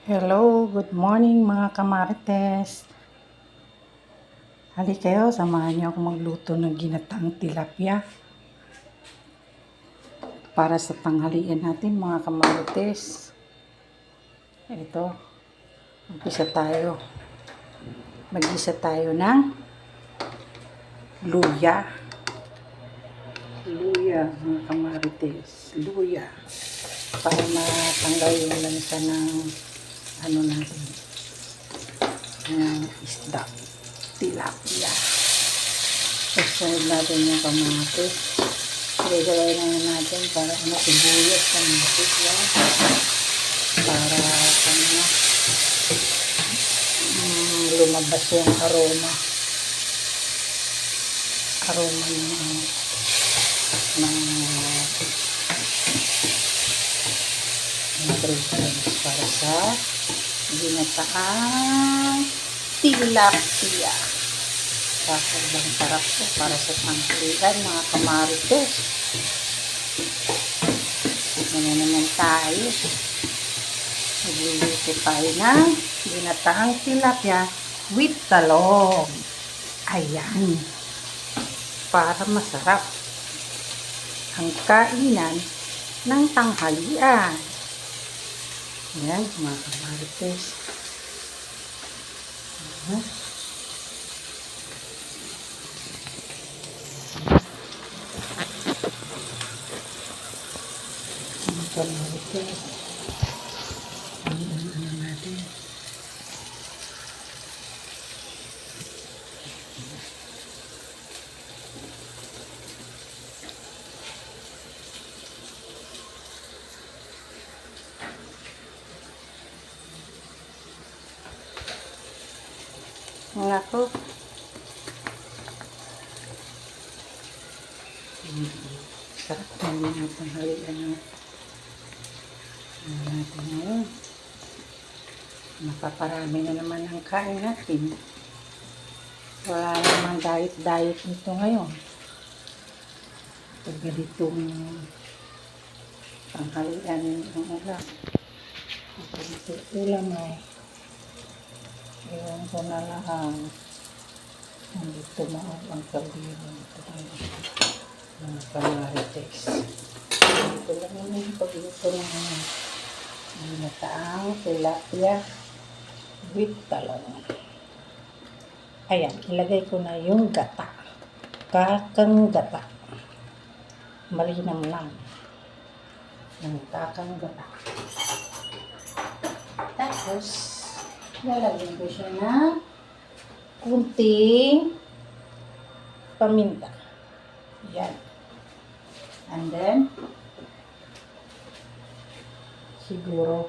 Hello, good morning mga kamarites. Hali kayo, samahan niyo ako magluto ng ginataang tilapia para sa tanghalian natin mga kamarites. Ito, mag-isa tayo ng luya. Luya mga kamarites, luya. Para matanggal yung lansa ng natin, ng isda, tilapia. Sunod natin yung kamatis. Gagawin na natin para sibuyas, kamatis yan. Para lumabas yung aroma ng ingredients para sa ginataang tilapia. Sobrang sarap po para sa tanghalian mga kamarites. Ano naman tayo? Nagluluto tayo ng ginataang tilapia with talong. Ayan. Para masarap ang kainan ng tanghalian. Ayan mga kamarites. Kamarites. Ano natin? Nga po. Sarap namin ang tanghalian natin ngayon. Napaparami na naman ang kain natin. Wala namang diet nito ngayon. Pag ganitong tanghalian ang ulam. Ito ulam ay ewan ko na lang. Nandito na ang kaldero. Ito ang kamarites. Ito lang naman yung pagluto ng ginataang tilapia with talong. Ayan, ilagay ko na yung gata. Kakang gata. Malinam lang. Yung kakang gata. Tapos, lalagyan ko siya ng kunting paminta. Yan. And then, siguro,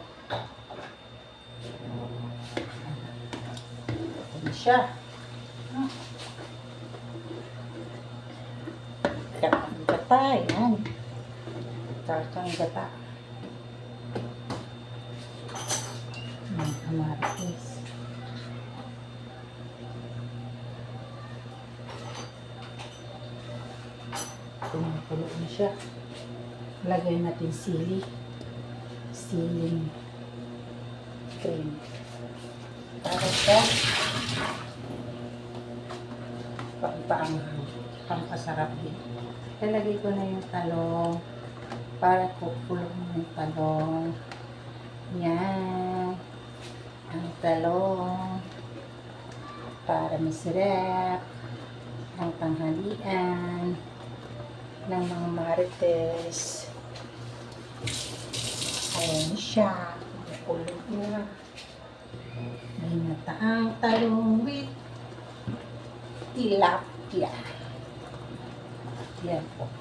ito siya. Kakang gata. Yan. Kakang gata. Mga kamarites. Pumupulo na siya. Lagay natin siling cream. Para sa pampasarap din. Ilagay ko na yung talong para kukulong yung talong. Yan. Ang talong para masarap ang tanghalian ng mga marites. Ayan siya. Kukulong na. May nataang talong with tilapia. Yan po.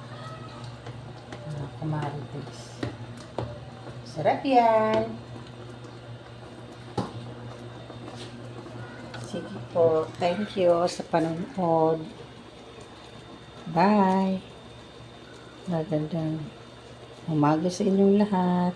Mga kamarites. Sarap yan. Sige po. Thank you sa panonood. Bye. Magandang umaga sa inyong lahat.